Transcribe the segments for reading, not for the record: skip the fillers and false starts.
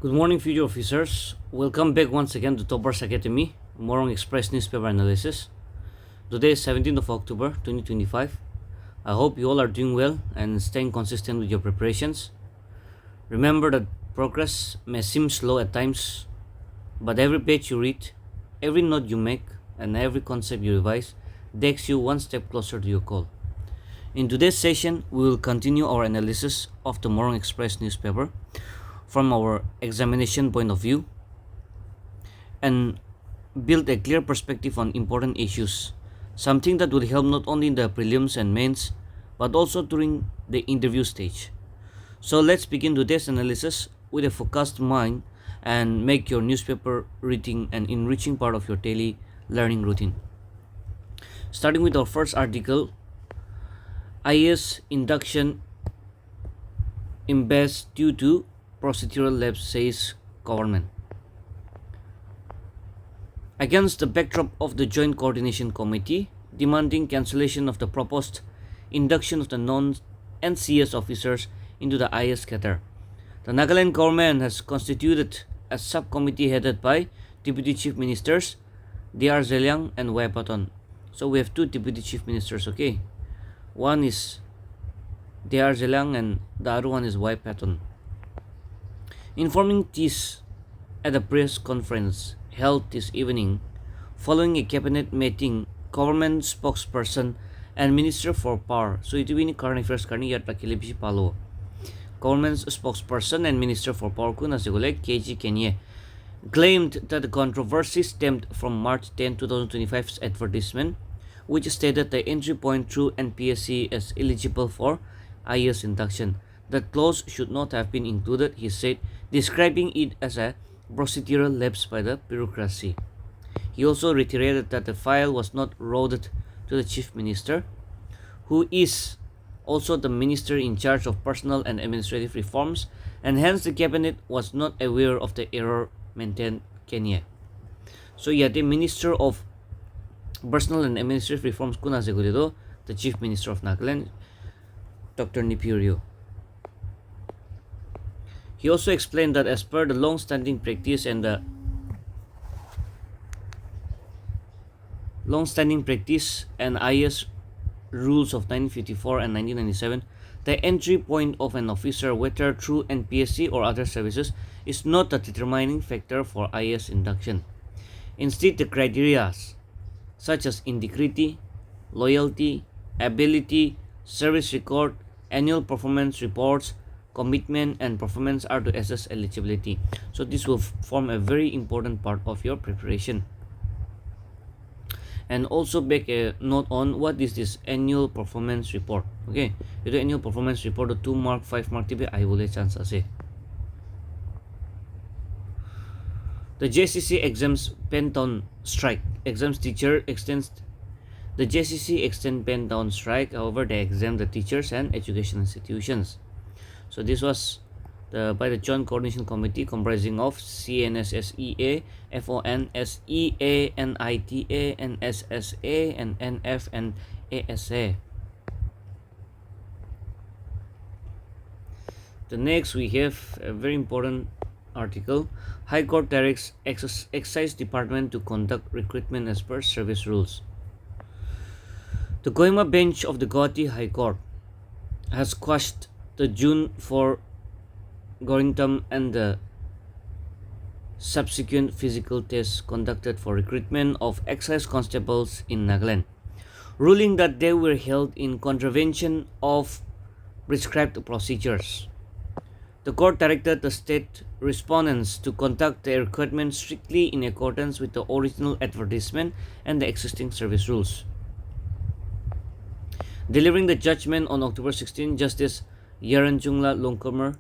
Good morning, future officers. Welcome back once again to Toppers Academy, Morung Express newspaper analysis. Today is 17th of October 2025. I hope you all are doing well and staying consistent with your preparations. Remember that progress may seem slow at times, but every page you read, every note you make, and every concept you revise takes you one step closer to your goal. In today's session, we will continue our analysis of the Morung Express newspaper from our examination point of view and build a clear perspective on important issues, something that will help not only in the prelims and mains but also during the interview stage. So let's begin today's analysis with a focused mind and make your newspaper reading an enriching part of your daily learning routine. Starting with our first article, IAS induction imbes due to procedural lapse, says government. Against the backdrop of the Joint Coordination Committee demanding cancellation of the proposed induction of the non-NCS officers into the IAS cadre, the Nagaland government has constituted a subcommittee headed by Deputy Chief Ministers D.R. Zeliang and Y. Patton. So we have two Deputy Chief Ministers, okay? One is D.R. Zeliang and the other one is Y. Patton. Informing this at a press conference held this evening following a cabinet meeting, government spokesperson and Minister for Power. So itu ini current affairs karni yat lakili bisi palo. Government spokesperson and Minister for Power ko nasigole KG Kenya claimed that the controversy stemmed from March 10, 2025's advertisement, which stated the entry point through NPSC as eligible for IAS induction. That clause should not have been included, he said, describing it as a procedural lapse by the bureaucracy. He also reiterated that the file was not routed to the Chief Minister, who is also the Minister in charge of Personal and Administrative Reforms, and hence the Cabinet was not aware of the error, maintained Kenya. So yeah, the Minister of Personal and Administrative Reforms kuna segulido, the Chief Minister of Nagaland, Dr. Nipurio. He also explained that as per the long-standing practice and IAS rules of 1954 and 1997, the entry point of an officer, whether through NPSC or other services, is not a determining factor for IAS induction. Instead, the criteria such as integrity, loyalty, ability, service record, annual performance reports, commitment and performance are to assess eligibility. So this will form a very important part of your preparation. And also make a note on what is this annual performance report. Okay, the annual performance report, the 2 mark, 5 mark tipe I will chance ase. The JCC exams pen down strike. Exams teacher extends the JCC extend pen down strike. However, they exempt the teachers and education institutions. So this was by the Joint Coordination Committee comprising of CNSSEA, FONSEA, NITA, and SSA, and NF and ASA. The next we have a very important article. High Court directs Excise Department to conduct recruitment as per service rules. The Kohima bench of the Guwahati High Court has quashed the June 4 Gorintam and the subsequent physical tests conducted for recruitment of excise constables in Nagaland, ruling that they were held in contravention of prescribed procedures. The court directed the state respondents to conduct their recruitment strictly in accordance with the original advertisement and the existing service rules. Delivering the judgment on October 16, Justice Yaranjungla Longkamer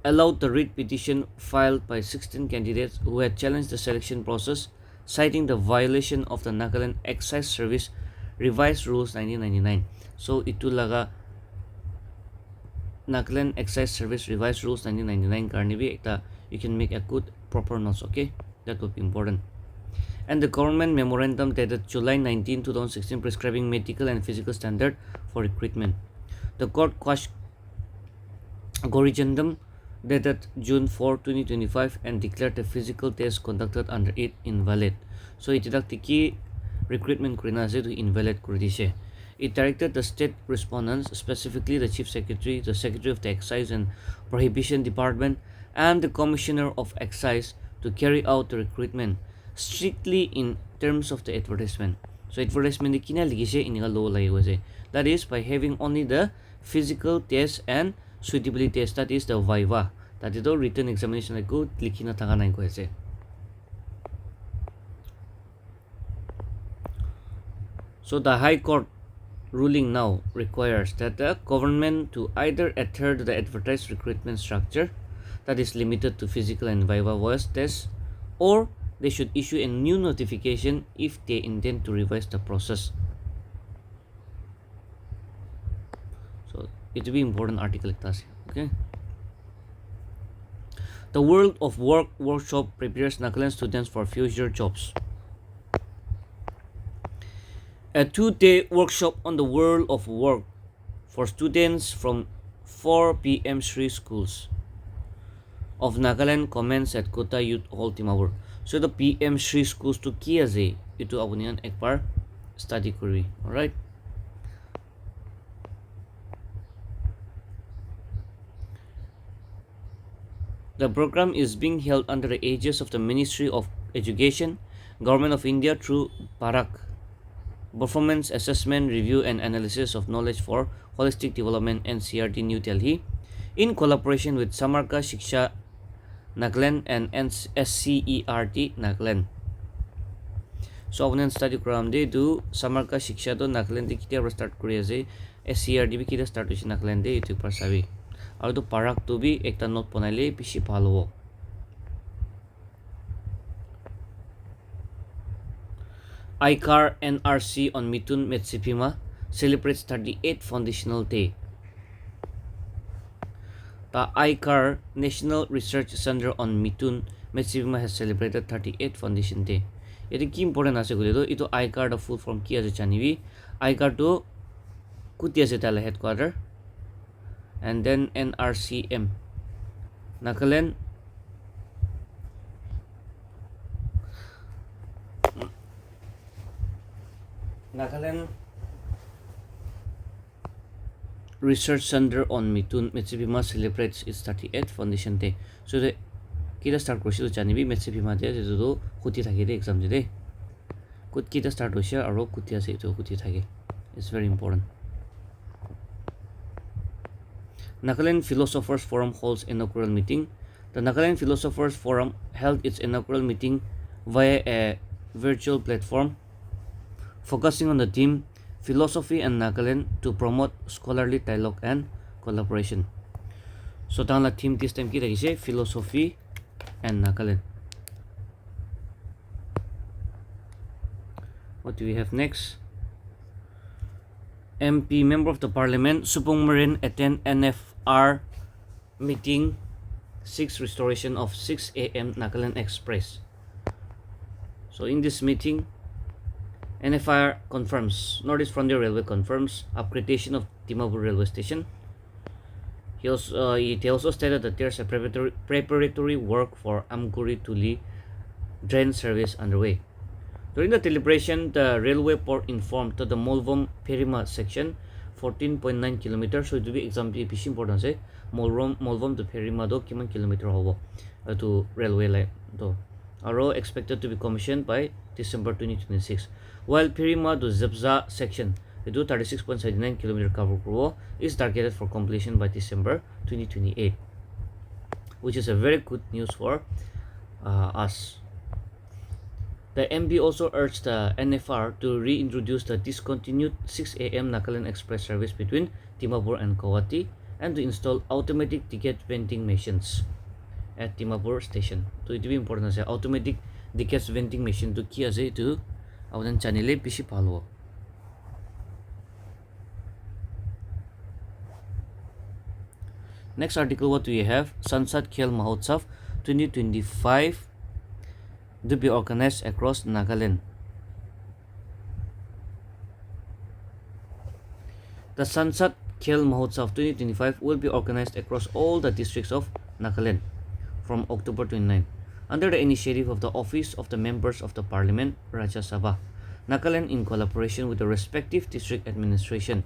allowed the writ petition filed by 16 candidates who had challenged the selection process, citing the violation of the Nagaland Excise Service Revised Rules 1999. So itu laga Nagaland Excise Service Revised Rules 1999 karni bhi ekta you can make a good proper notes, okay? That would be important. And the government memorandum dated July 19, 2016 prescribing medical and physical standard for recruitment. The court quashed Gorijandam dated June 4, 2025 and declared the physical test conducted under it invalid. So it tiki recruitment kurina ase to invalid kuridise. It directed the state respondents, specifically the Chief Secretary, the Secretary of the Excise and Prohibition Department, and the Commissioner of Excise to carry out the recruitment strictly in terms of the advertisement. So advertisement kina ligise iniga law laiwase. That is by having only the physical test and suitability test, that is the viva. That is the written examination like go likhina thaka nai koise. So the High Court ruling now requires that the government to either adhere to the advertised recruitment structure that is limited to physical and viva voice tests, or they should issue a new notification if they intend to revise the process. So it will be important article class. Okay. The World of Work workshop prepares Nagaland students for future jobs. A 2-day workshop on the world of work for students from 4 PM Sri schools of Nagaland commenced at Kota Youth Hall Timabur. So the PM Sri schools to ki aje itu apunian ekbar study kuri. Alright. The program is being held under the aegis of the Ministry of Education, Government of India through Parak, Performance Assessment, Review and Analysis of Knowledge for Holistic Development NCRT New Delhi, in collaboration with Samarka Shiksha Nagaland and SCERT Nagaland. So apne study program de do Samarka Shiksha to Nagaland de kitia start kuri ase, SCERT bi kitia start hoise Nagaland de itu par sabi. Aru to Parak to bi ekta note banaile bishi bhal hobo. ICAR NRC on Mithun Metsipima celebrates 38th Foundational Day. The ICAR National Research Center on Mithun Metsipima has celebrated 38th Foundation Day. It is important ase gole do ito ICAR the full form ki ase chanibi. ICAR to kuti ase tala headquarter, and then NRCM Nagaland Research Center on Mithun Metsipima celebrates its 38th Foundation Day. So the kita start kursi to janibi Metsipima de jeto do kuti thake de exam de kut kita start hoise aro kuti ase to kuti thake. It's very important. Nagaland Philosophers Forum holds inaugural meeting. The Nagaland Philosophers Forum held its inaugural meeting via a virtual platform focusing on the theme Philosophy and Nagaland to promote scholarly dialogue and collaboration. So the theme this time kita kise Philosophy and Nagaland. What do we have next? MP Member of the Parliament Supung Marin attend NFR meeting 6 restoration of 6 AM Nagaland Express. So in this meeting, NFR confirms, Northeast Frontier Railway confirms upgradation of Dimapur Railway Station. He also stated that there's a preparatory work for Amguri Tuli drain service underway. During the deliberation, the railway port informed that the Molvom Perima section 14.9 km, so it will be example piece important say Molvom to Perima do kiman kilometer hobo to railway line do are expected to be commissioned by December 2026, while Perima to Zebza section the 36.79 km cover crew is targeted for completion by December 2028, which is a very good news for us. The MB also urged the NFR to reintroduce the discontinued 6 AM Nagaland Express service between Dimapur and Guwahati and to install automatic ticket vending machines at Dimapur station. So it will be important as automatic ticket vending machine to ki ase to awadan chanile bishi palo. Next article, what do we have? Sansad Khel Mahotsav 2025 to be organized across Nagaland. The Sansad Khel Mahotsav 2025 will be organized across all the districts of Nagaland from October 29 under the initiative of the Office of the Members of the Parliament Rajya Sabha, Nagaland in collaboration with the respective district administration.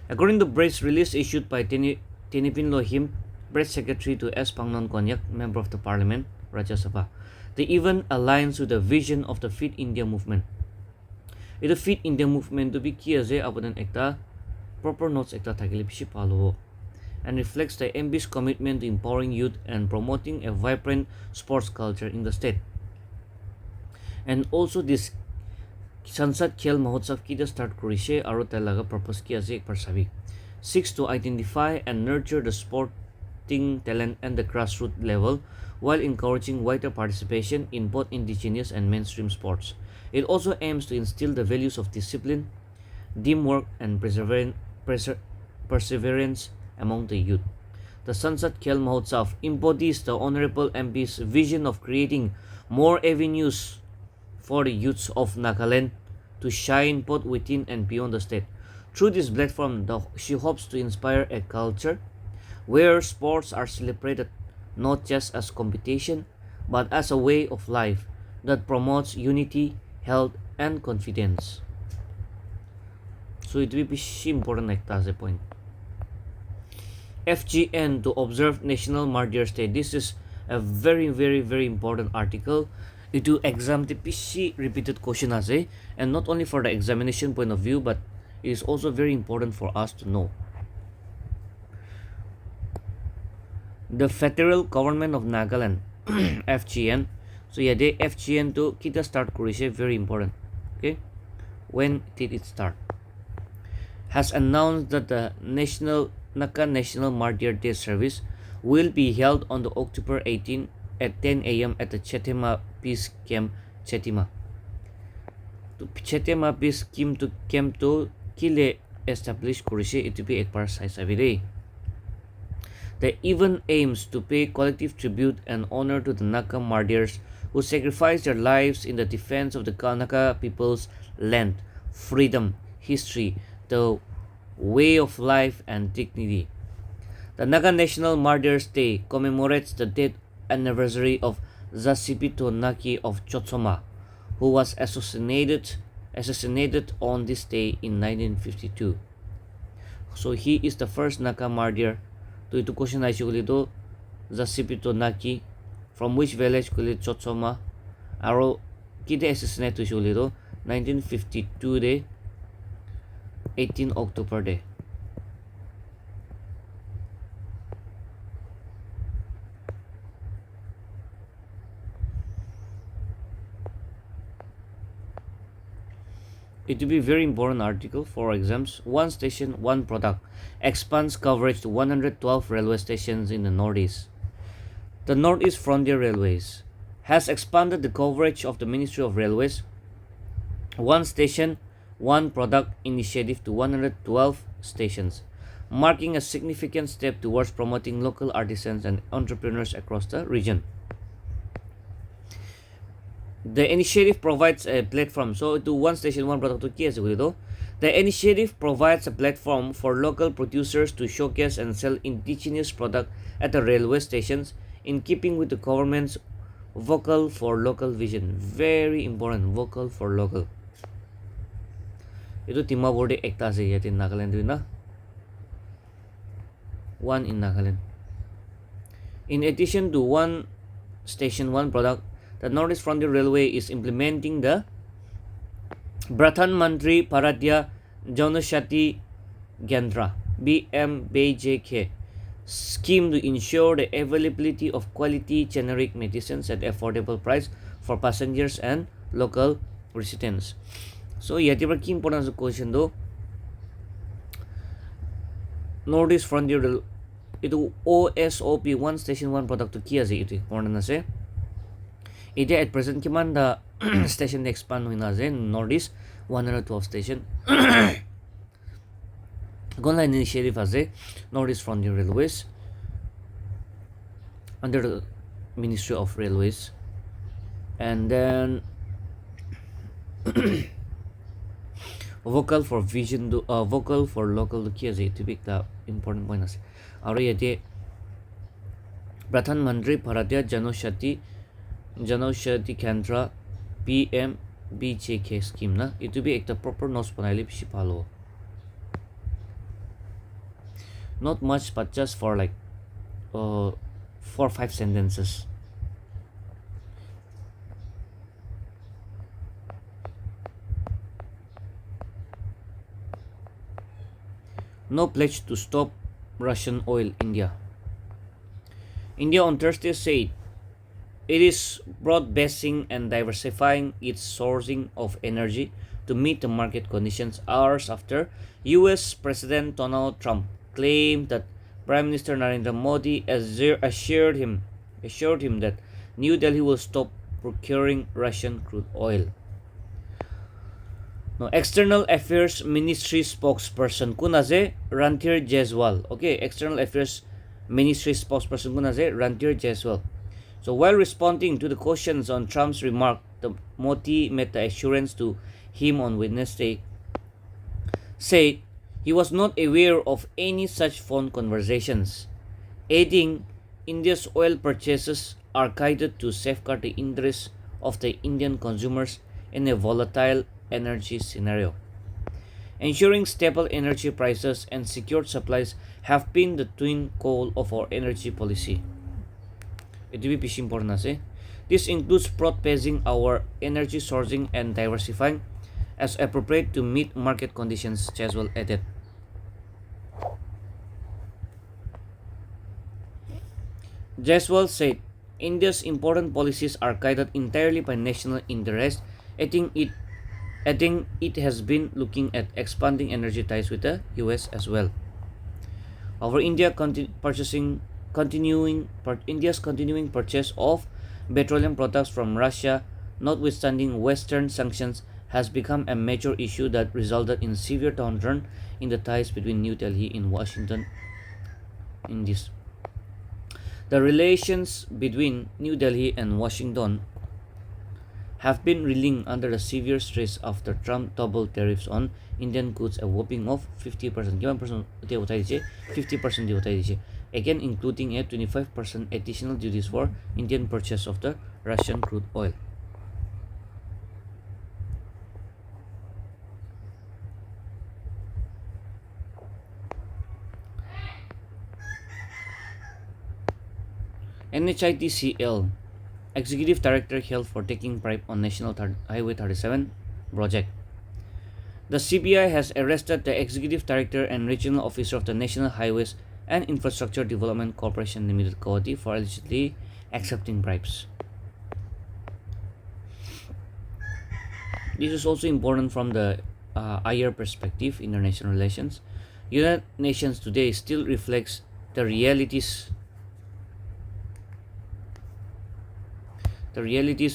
According to press release issued by Tenipin Lohim, press secretary to S. Pangnon Konyak, member of the Parliament Rajya Sabha, the event aligns with the vision of the Fit India movement. The Fit India movement to be kiya je abadan ekta proper notes ekta thakile bishi palo and reflects the MP's commitment to empowering youth and promoting a vibrant sports culture in the state. And also this Sansad Khel Mahotsav kita start kurise aro talaga purpose kiya je ekbar sabi seeks to identify and nurture the sporting talent at the grassroots level while encouraging wider participation in both indigenous and mainstream sports. It also aims to instill the values of discipline, teamwork, and perseverance among the youth. The Sansad Khel Mahotsav embodies the Honorable MP's vision of creating more avenues for the youths of Nagaland to shine both within and beyond the state. Through this platform, she hopes to inspire a culture where sports are celebrated not just as competition but as a way of life that promotes unity, health, and confidence. So it will be important as a point. FGN to observe National Martyrs Day. This is a very important article. It will exam the PC repeated question as a, and not only for the examination point of view, but it is also very important for us to know. The federal government of Nagaland, FGN. So yeah, the FGN to kita start kurise very important. Okay, when did it start? Has announced that the Naga National Martyr Day service will be held on the October 18 at 10 a.m. at the Chetema Peace Camp, Chetima. To Chetema Peace Camp to kile established kurise it to be ekbar sai sabide. The event aims to pay collective tribute and honor to the Naga martyrs who sacrificed their lives in the defense of the Naga people's land, freedom, history, the way of life, and dignity. The Naga National Martyrs Day commemorates the death anniversary of Zasipito Naki of Chotsoma, who was assassinated on this day in 1952. So he is the first Naga martyr. To ito question ay sigulito Zasipito Naki, from which village kulit Chotsoma, aro kita assassinate to sigulito 1952 day 18 October day. It will be very important article for exams. One station, one product expands coverage to 112 railway stations in the Northeast. The Northeast Frontier Railways has expanded the coverage of the Ministry of Railways One Station, One Product initiative to 112 stations, marking a significant step towards promoting local artisans and entrepreneurs across the region. The initiative provides a platform. So to One Station, One Product to kiya. The initiative provides a platform for local producers to showcase and sell indigenous product at the railway stations in keeping with the government's vocal for local vision. Very important, vocal for local. Ito timaworde ekta sa yatin Nagaland din na. One in Nagaland. In addition to One Station, One Product, the Northeast Frontier Railway is implementing the Pradhan Mantri Paradya Janaushadhi Kendra (BMBJK) scheme to ensure the availability of quality generic medicines at affordable price for passengers and local residents. So yati par ki important sa question do Northeast Frontier Railway ito OSOP One Station One Product to kiya ito important na se. Ide at present kiman the station expand na zen Northeast 112 station. Gonline initiative as a Northeast Frontier Railways under the Ministry of Railways, and then vocal for vision do vocal for local kiya ito big the important point as aro yate Pradhan Mantri Bharatiya Janaushati Kendra PMBJK scheme na itu be ekta proper notes banaile bishi bhalo. Not much but just for like 4-5 sentences. No pledge to stop Russian oil, India. India on Thursday said it is broad-basing and diversifying its sourcing of energy to meet the market conditions hours after US President Donald Trump claimed that Prime Minister Narendra Modi assured him that New Delhi will stop procuring Russian crude oil. Now, External Affairs Ministry spokesperson Kunaze Ranthir Jaiswal. Okay, External Affairs Ministry spokesperson Kunaze Ranthir Jaiswal. So while responding to the questions on Trump's remark, the Modi made the assurance to him on Wednesday, said he was not aware of any such phone conversations, adding India's oil purchases are guided to safeguard the interests of the Indian consumers in a volatile energy scenario. Ensuring stable energy prices and secured supplies have been the twin goal of our energy policy. It will be important. This includes broad-basing our energy sourcing and diversifying as appropriate to meet market conditions, Jaiswal added. Jaiswal said India's important policies are guided entirely by national interest, adding it has been looking at expanding energy ties with the US as well. However, India's continuing purchase of petroleum products from Russia, notwithstanding Western sanctions, has become a major issue that resulted in severe downturn in the ties between New Delhi and Washington. The relations between New Delhi and Washington have been reeling under the severe stress after Trump doubled tariffs on Indian goods, a whopping of 50%. 50% again including a 25% additional duties for Indian purchase of the Russian crude oil. NHIDCL Executive Director Khel for taking bribe on National Highway 37 project. The CBI has arrested the Executive Director and Regional Officer of the National Highways and Infrastructure Development Corporation Limited (CODI) for allegedly accepting bribes. This is also important from the ICAR perspective, international relations. United Nations today still reflects the realities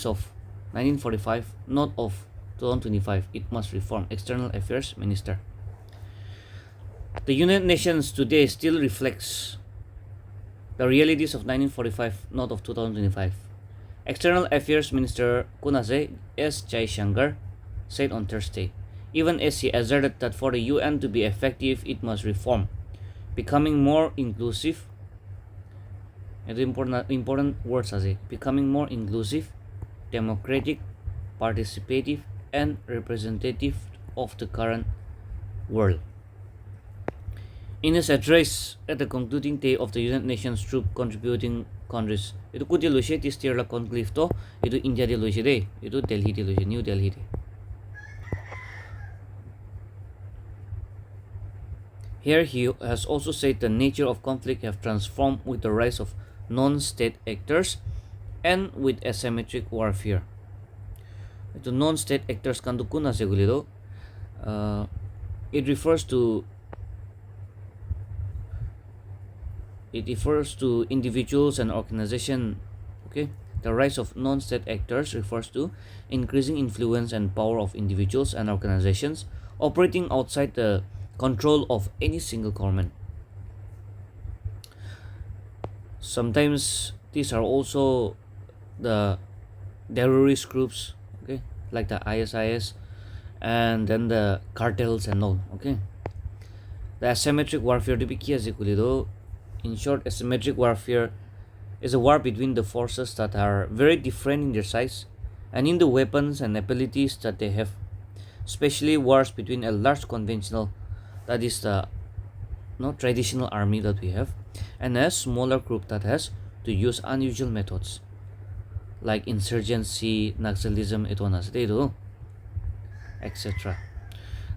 of 1945, not of 2025. It must reform. External Affairs Minister. The United Nations today still reflects the realities of 1945, not of 2025. External Affairs Minister Kunaze S. Jaishankar said on Thursday, even as he asserted that for the UN to be effective, it must reform, becoming more inclusive. Important words as becoming more inclusive, democratic, participative, and representative of the current world. In his address at the concluding day of the United Nations troop contributing countries, itu kuti loise this year la conclave to itu India de loise de, itu Delhi de loise, New Delhi de. Here he has also said the nature of conflict have transformed with the rise of non-state actors and with asymmetric warfare. Itu non-state actors kan tu kuna segulido. It refers to individuals and organization. Okay, the rise of non-state actors refers to increasing influence and power of individuals and organizations operating outside the control of any single government. Sometimes these are also the terrorist groups, okay, like the ISIS, and then the cartels and all. Okay, the asymmetric warfare to be key as in short, asymmetric warfare is a war between the forces that are very different in their size and in the weapons and abilities that they have, especially wars between a large conventional, that is the traditional army that we have, and a smaller group that has to use unusual methods like insurgency, Naxalism, etc.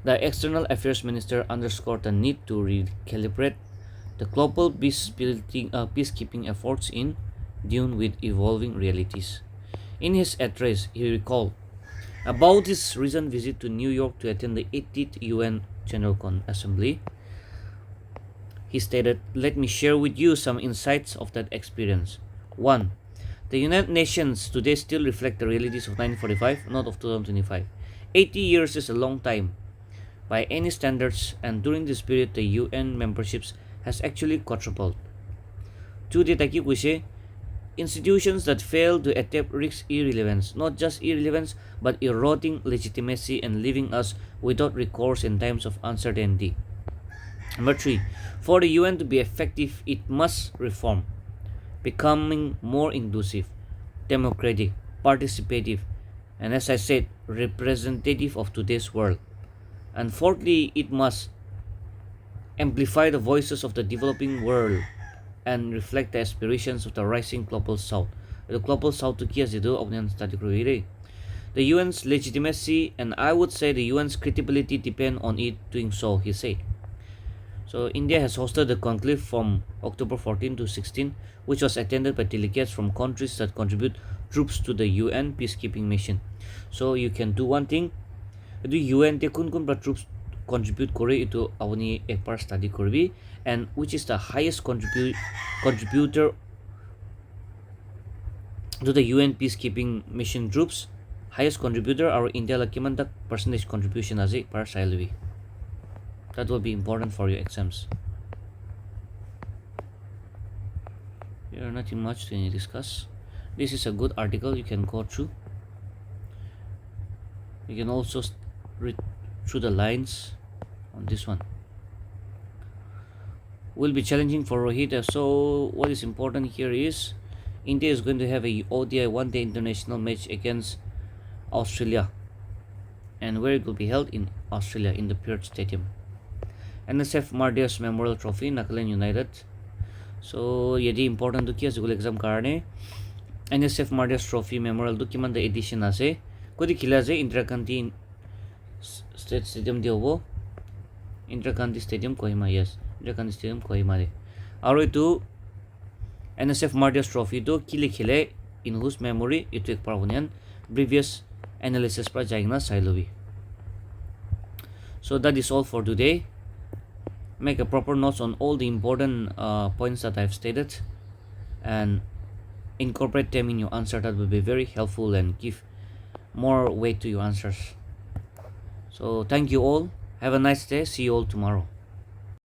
The External Affairs Minister underscored the need to recalibrate the global peacekeeping efforts in tune with evolving realities. In his address, he recalled about his recent visit to New York to attend the 80th UN General Assembly. He stated, "Let me share with you some insights of that experience. 1. The United Nations today still reflect the realities of 1945, not of 2025. 80 years is a long time by any standards, and during this period, the UN memberships has actually quadrupled. 2. Institutions that fail to adapt risk irrelevance, not just irrelevance, but eroding legitimacy and leaving us without recourse in times of uncertainty. Number 3. For the UN to be effective, it must reform, becoming more inclusive, democratic, participative, and as I said, representative of today's world. And fourthly, it must amplify the voices of the developing world and reflect the aspirations of the rising global south." The global south to kias itu opnian study kruire. The UN's legitimacy and I would say the UN's credibility depend on it doing so, he said. So India has hosted the conclave from October 14 to 16, which was attended by delegates from countries that contribute troops to the UN peacekeeping mission. So you can do one thing, the UN te kun troops contribute kore itu awani ekbar study korbi, and which is the highest contributor to the UN peacekeeping mission troops. Highest contributor our India la kiman tak percentage contribution as par salary. That will be important for your exams. There are nothing much to discuss. This is a good article you can go through. You can also read through the lines on this one. Will be challenging for Rohit. So what is important here is India is going to have a ODI one-day international match against Australia, and where it will be held in Australia in the Perth Stadium. NSF Martyrs Memorial Trophy, Nagaland United. So yadi important to kia school exam karne NSF Martyrs Trophy Memorial to kiman the edition ase kodi khila je Indira Gandhi State Stadium de hobo. Indira Gandhi Stadium Kohima, yes, Indira Gandhi Stadium Kohima de aru etu NSF Martyrs Trophy to kile khile in whose memory itu ek parhunian previous analysis pra jaigna sailobi. So that is all for today. Make a proper notes on all the important points that I've stated and incorporate them in your answer. That will be very helpful and give more weight to your answers. So thank you all. Have a nice day. See you all tomorrow.